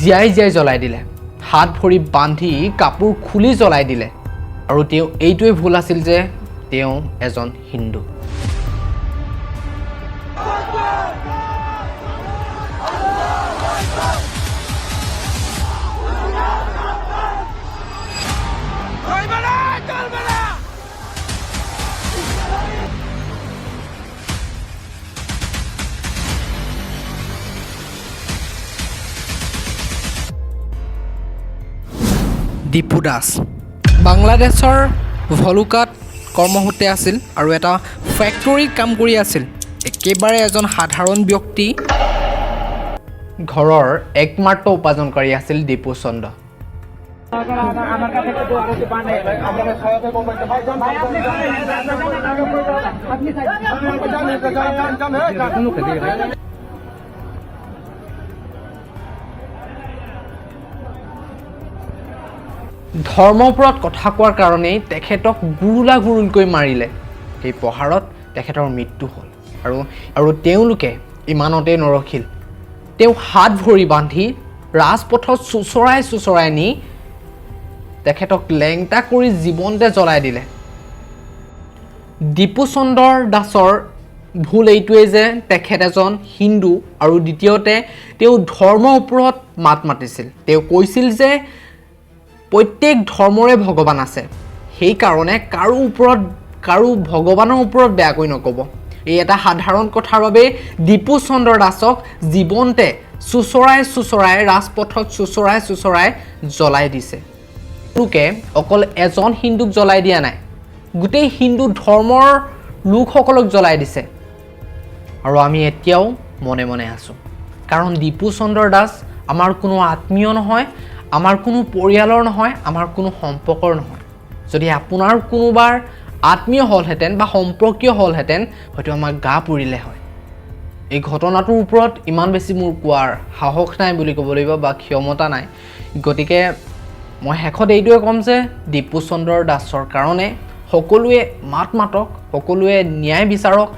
জীয়াই জীয়াই জ্বলাই দিলে, হাত ভৰি বান্ধি কাপোৰ খুলি জ্বলাই দিলে। আৰু তেওঁ এইটোৱে ভুল আছিল যে তেওঁ এজন হিন্দু। ডিপু দাস বাংলাদেশৰ ভলুকাত কৰ্মসূত্ৰে আছিল আৰু এটা ফেক্টৰীত কাম কৰি আছিল। একেবাৰে এজন সাধাৰণ ব্যক্তি, ঘৰৰ একমাত্ৰ উপাৰ্জনকাৰী আছিল ডিপু চন্দ্ৰ। ধৰ্মৰ ওপৰত কথা কোৱাৰ কাৰণেই তেখেতক গুৰুলা গুৰুলকৈ মাৰিলে। সেই প্ৰহাৰত তেখেতৰ মৃত্যু হ'ল। আৰু তেওঁলোকে ইমানতে নৰখিল, তেওঁ হাত ভৰি বান্ধি ৰাজপথত চুচৰাই নি তেখেতক লেংটা কৰি জীৱনতে জ্বলাই দিলে। ডিপু চন্দ্ৰ দাসৰ ভুল এইটোৱেই যে তেখেত এজন হিন্দু, আৰু দ্বিতীয়তে তেওঁ ধৰ্মৰ ওপৰত মাত মাতিছিল। তেওঁ কৈছিল যে প্ৰত্যেক ধৰ্মৰে ভগৱান আছে, সেইকাৰণে কাৰো ভগৱানৰ ওপৰত বেয়াকৈ নক'ব। এই এটা সাধাৰণ কথাৰ বাবে ডিপু চন্দ্ৰ দাসক জীৱনতে চুচৰাই ৰাজপথত চুচৰাই জ্বলাই দিছে। তেওঁলোকে অকল এজন হিন্দুক জ্বলাই দিয়া নাই, গোটেই হিন্দু ধৰ্মৰ লোকসকলক জ্বলাই দিছে। আৰু আমি এতিয়াও মনে মনে আছোঁ, কাৰণ ডিপু চন্দ্ৰ দাস আমাৰ কোনো আত্মীয় নহয়, আমাৰ কোনো পৰিয়ালৰ নহয়, আমাৰ কোনো সম্পৰ্কৰ নহয়। যদি আপোনাৰ কোনোবাৰ আত্মীয় হ'লহেঁতেন বা সম্পৰ্কীয় হ'লহেঁতেন, হয়তো আমাৰ গা পুৰিলে হয়। এই ঘটনাটোৰ ওপৰত ইমান বেছি মোৰ কোৱাৰ সাহস নাই বুলি ক'ব লাগিব, বা ক্ষমতা নাই। গতিকে মই শেষত এইটোৱে ক'ম যে ডিপু চন্দ্ৰ দাসৰ কাৰণে সকলোৱে মাত মাতক, সকলোৱে ন্যায় বিচাৰক।